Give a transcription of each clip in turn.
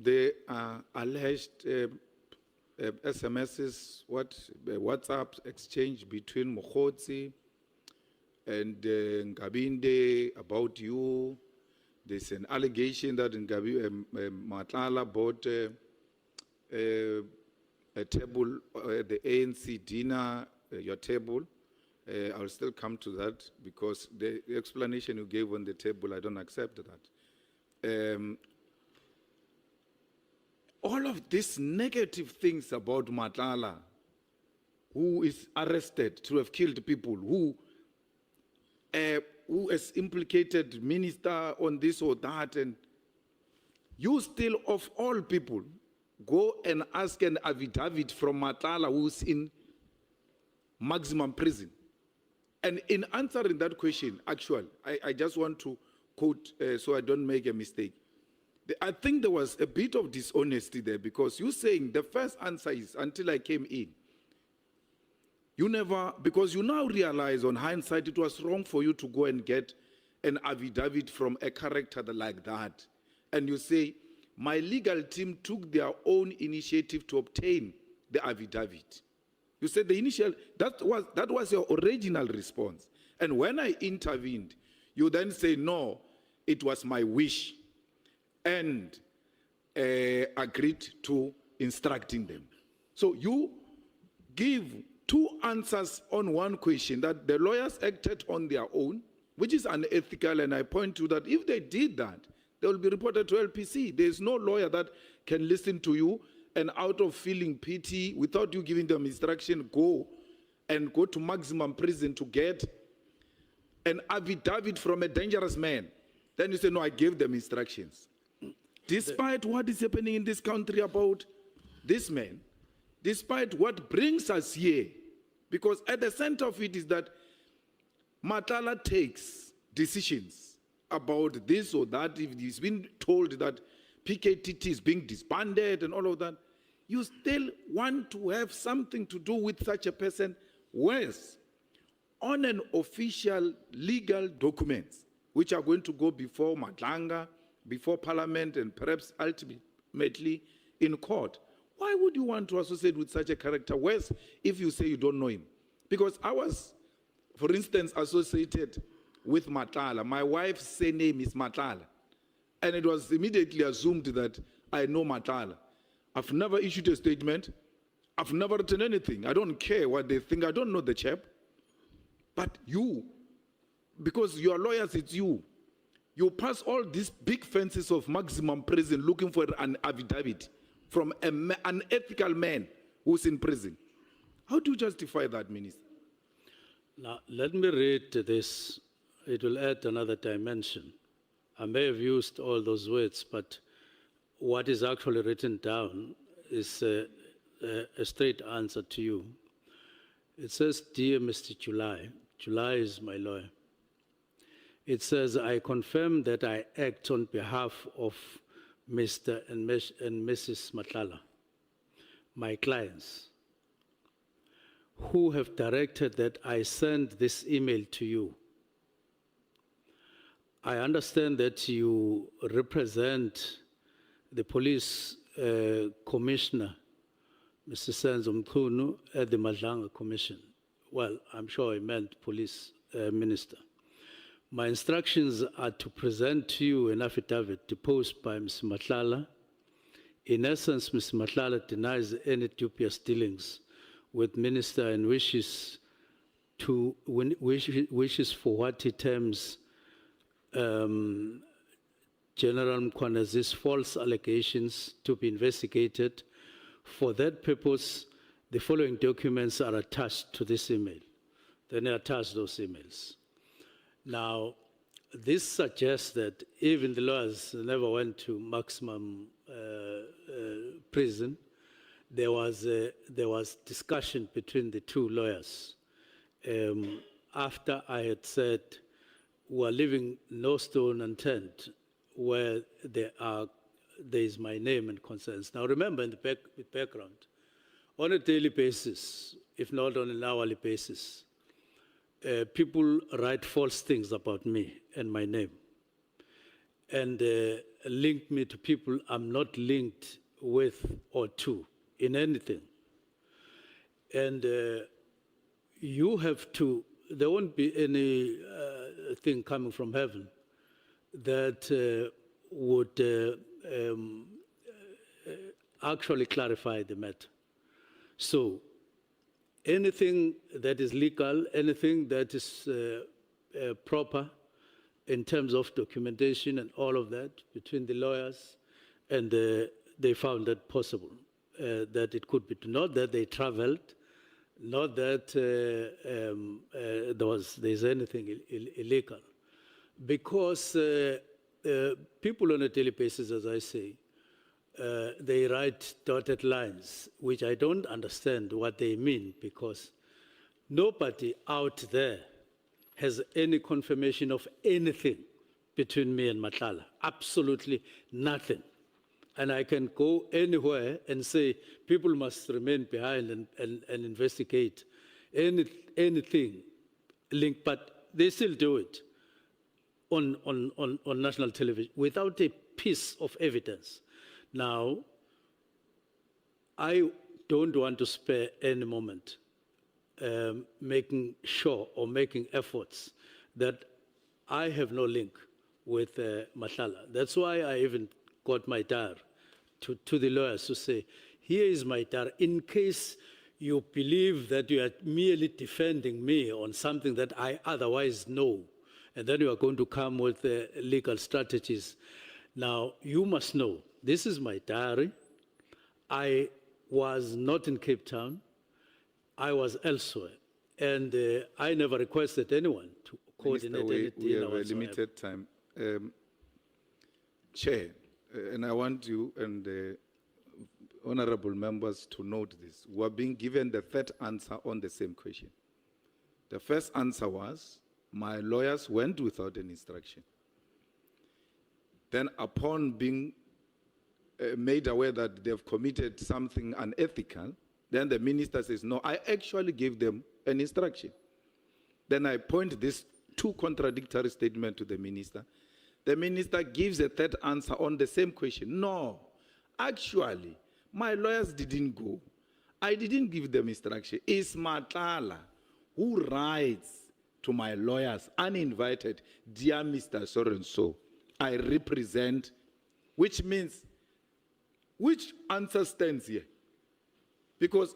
the alleged SMSs, WhatsApp exchange between Mokotsi and Ngabinde about you. There's an allegation that MATLALA bought a table at the ANC dinner, your table. I'll still come to that because the explanation you gave on the table, I don't accept that. All of these negative things about MATLALA, who is arrested to have killed people, who has implicated minister on this or that, and you still, of all people, go and ask an affidavit from MATLALA who's in maximum prison. And in answering that question, actually, I just want to quote so I don't make a mistake. I think there was a bit of dishonesty there because you're saying the first answer is until I came in. You never, because you now realize on hindsight it was wrong for you to go and get an affidavit from a character like that. And you say, my legal team took their own initiative to obtain the affidavit. You said the initial, that was your original response. And when I intervened, you then say, no, it was my wish, and agreed to instructing them. So you give two answers on one question, that the lawyers acted on their own, which is unethical, and I point to that if they did that, they will be reported to LPC. There is no lawyer that can listen to you and out of feeling pity, without you giving them instruction, go to maximum prison to get an affidavit from a dangerous man. Then you say, no, I gave them instructions. Despite what is happening in this country about this man, despite what brings us here, because at the center of it is that MATLALA takes decisions about this or that. If he's been told that PKTT is being disbanded and all of that, you still want to have something to do with such a person, whereas on an official legal documents, which are going to go before Madlanga, before Parliament, and perhaps ultimately in court. Why would you want to associate with such a character, worse if you say you don't know him? Because I was, for instance, associated with MATLALA. My wife's surname is MATLALA. And it was immediately assumed that I know MATLALA. I've never issued a statement. I've never written anything. I don't care what they think. I don't know the chap. But you, because you are lawyers, it's you. You pass all these big fences of maximum prison looking for an affidavit from an unethical man who's in prison. How do you justify that, Minister? Now, let me read this. It will add another dimension. I may have used all those words, but what is actually written down is a straight answer to you. It says, dear Mr. July, July is my lawyer. It says, I confirm that I act on behalf of Mr. and Mrs. MATLALA, my clients, who have directed that I send this email to you. I understand that you represent the police commissioner, Mr. Senzo Mchunu, at the Madlanga Commission. Well, I'm sure he meant police minister. My instructions are to present to you an affidavit deposed by Mr. MATLALA. In essence, Mr. MATLALA denies any dubious dealings with minister and wishes for what he terms General Mkhunazi's false allegations to be investigated. For that purpose, the following documents are attached to this email. Then I attach those emails. Now, this suggests that even the lawyers never went to maximum prison. There was discussion between the two lawyers. After I had said, we're leaving no stone unturned where there is my name and concerns. Now remember, in the background, on a daily basis, if not on an hourly basis, people write false things about me and my name. And link me to people I'm not linked with or to in anything. And you have to, there won't be any thing coming from heaven that would actually clarify the matter. So anything that is legal, anything that is proper in terms of documentation and all of that between the lawyers, and they found that possible, that it could be, not that they traveled, not that there's anything illegal. Because people on a daily basis, as I say, they write dotted lines, which I don't understand what they mean, because nobody out there has any confirmation of anything between me and MATLALA, absolutely nothing. And I can go anywhere and say people must remain behind and investigate anything linked, but they still do it on national television without a piece of evidence. Now, I don't want to spare any moment making sure or making efforts that I have no link with MATLALA. That's why I even got my diary to the lawyers to say, here is my diary, in case you believe that you are merely defending me on something that I otherwise know, and then you are going to come with legal strategies. Now, you must know, this is my diary. I was not in Cape Town. I was elsewhere. And I never requested anyone to coordinate anything. We have a limited time. Chair, and I want you and the honorable members to note this. We are being given the third answer on the same question. The first answer was, my lawyers went without an instruction. Then upon being made aware that they've committed something unethical, then the minister says, no, I actually gave them an instruction. Then I point this two contradictory statements to the minister. The minister gives a third answer on the same question. No, actually, my lawyers didn't go. I didn't give them instruction. It's MATLALA who writes to my lawyers uninvited, dear Mr. So-and-so, I represent, which means, which answer stands here? Because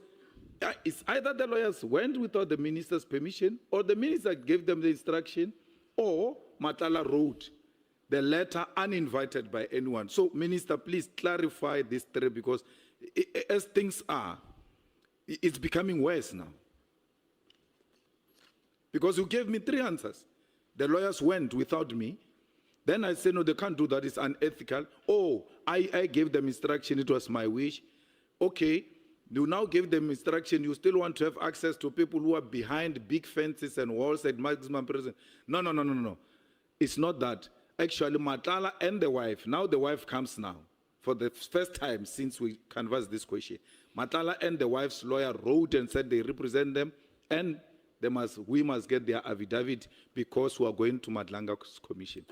it's either the lawyers went without the minister's permission, or the minister gave them the instruction, or MATLALA wrote the letter uninvited by anyone. So, Minister, please clarify this three, because as things are, it's becoming worse now. Because you gave me three answers. The lawyers went without me. Then I said, no, they can't do that, it's unethical. Oh, I gave them instruction, it was my wish. Okay, you now gave them instruction, you still want to have access to people who are behind big fences and walls at maximum prison. No. It's not that. Actually, MATLALA and the wife, now the wife comes now, for the first time since we canvassed this question. MATLALA and the wife's lawyer wrote and said they represent them, and we must get their affidavit because we are going to Madlanga's commission.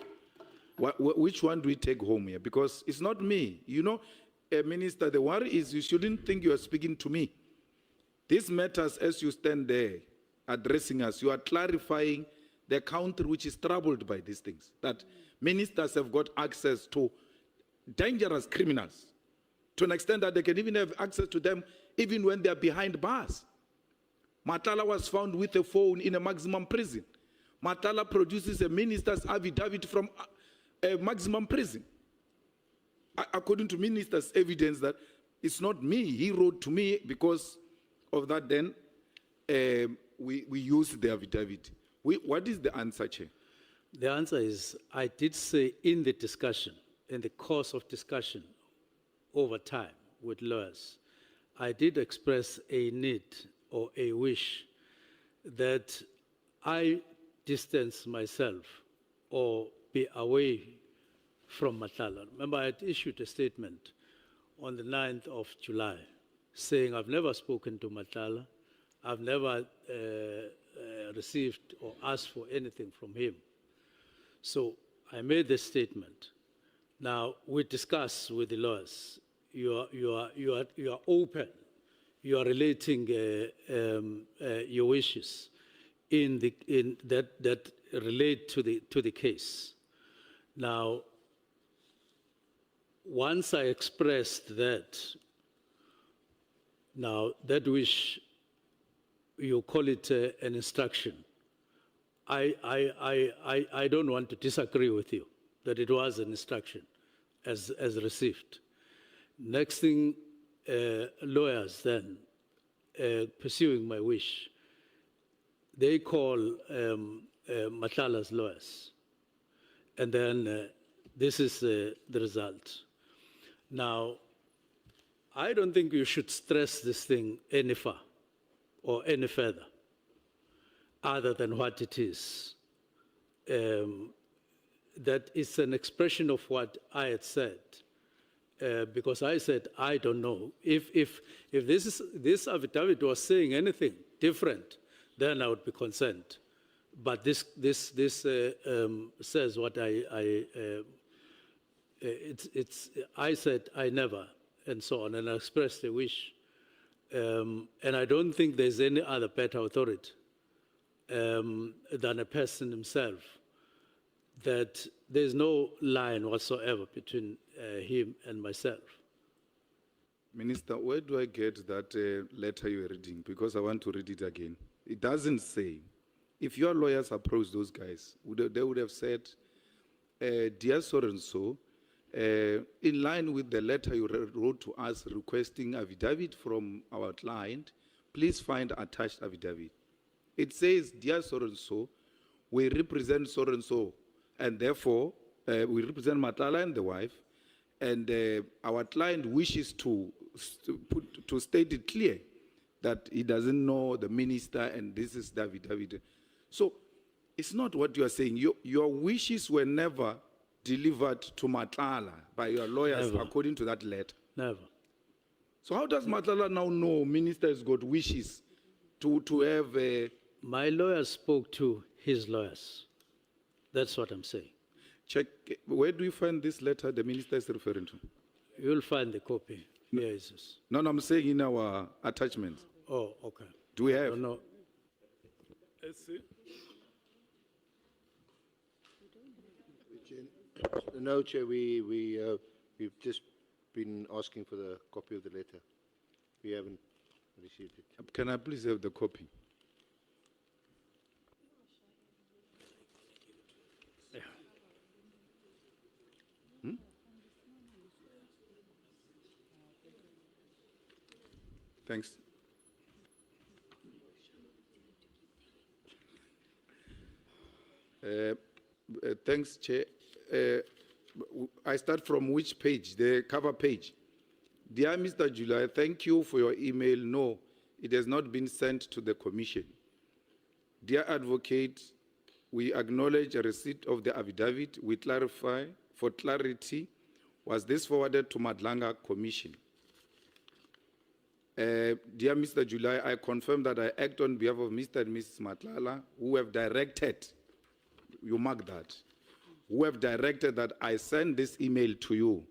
Which one do we take home here? Because it's not me. You know, Minister, the worry is you shouldn't think you are speaking to me. These matters, as you stand there addressing us, you are clarifying the country which is troubled by these things, that ministers have got access to dangerous criminals to an extent that they can even have access to them even when they are behind bars. MATLALA was found with a phone in a maximum prison. MATLALA produces a minister's affidavit from a maximum prison. According to minister's evidence that it's not me, he wrote to me. Because of that, then we used the affidavit. What is the answer, Chair? The answer is, I did say in the discussion, in the course of discussion over time with lawyers, I did express a need or a wish that I distance myself or be away from MATLALA. Remember, I had issued a statement on the 9th of July saying I've never spoken to MATLALA, I've never received or asked for anything from him. So I made this statement. Now, we discuss with the lawyers. You are open. You are relating your wishes in that relate to the case. Now, once I expressed that, now that wish, you call it an instruction. I don't want to disagree with you that it was an instruction as received. Next thing, lawyers then, pursuing my wish, they call MATLALA's lawyers. And then this is the result. Now, I don't think you should stress this thing any far or any further, other than what it is. That it's an expression of what I had said, because I said, I don't know. If this affidavit was saying anything different, then I would be concerned. But this says what I said I never, and so on, and I expressed a wish. And I don't think there's any other better authority than a person himself, that there's no line whatsoever between him and myself. Minister, where do I get that letter you were reading? Because I want to read it again. It doesn't say. If your lawyers approached those guys, they would have said, dear so-and-so, in line with the letter you wrote to us requesting affidavit from our client, please find attached affidavit. It says, dear so-and-so, we represent so-and-so, and therefore, we represent MATLALA and the wife, and our client wishes to state it clear that he doesn't know the minister and this is the affidavit. So it's not what you are saying. Your wishes were never delivered to MATLALA by your lawyers. Never. According to that letter. Never. So how does MATLALA now know minister has got wishes to have a... My lawyer spoke to his lawyers. That's what I'm saying. Check, where do you find this letter the minister is referring to? You'll find the copy. Here it is. No, I'm saying in our attachments. Oh, okay. Do we have? No. Let's see. No, Chair, we've just been asking for the copy of the letter. We haven't received it. Can I please have the copy? Yeah. Thanks. Thanks, Chair. I start from which page? The cover page. Dear Mr. Julius, thank you for your email. No, it has not been sent to the Commission. Dear Advocate, we acknowledge a receipt of the affidavit. We clarify, for clarity, was this forwarded to MATLALA Commission? Dear Mr. Julius, I confirm that I act on behalf of Mr. and Mrs. MATLALA, who have directed, you mark that, who have directed that I send this email to you.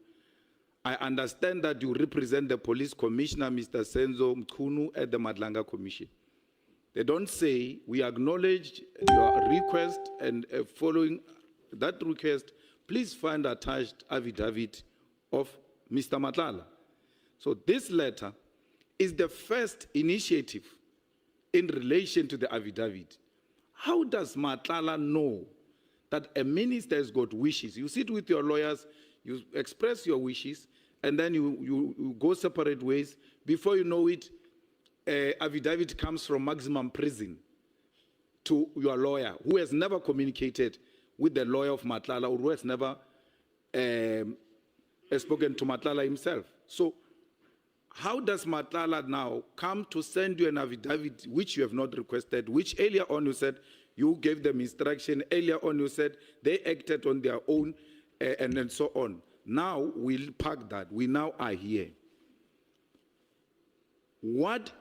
I understand that you represent the Police Commissioner, Mr. Senzo Mchunu, at the MATLALA Commission. They don't say, we acknowledge your request, and following that request, please find attached affidavit of Mr. MATLALA. So this letter is the first initiative in relation to the affidavit. How does MATLALA know that a minister has got wishes? You sit with your lawyers, you express your wishes, and then you go separate ways. Before you know it, affidavit comes from maximum prison to your lawyer, who has never communicated with the lawyer of MATLALA, or who has never spoken to MATLALA himself. So how does MATLALA now come to send you an affidavit which you have not requested, which earlier on you said you gave them instruction, earlier on you said they acted on their own, and so on. Now we'll park that. We now are here. What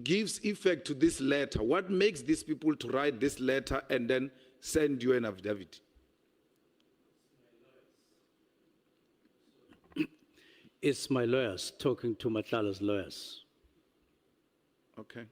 gives effect to this letter? What makes these people to write this letter and then send you an affidavit? It's my lawyers talking to MATLALA's lawyers. Okay.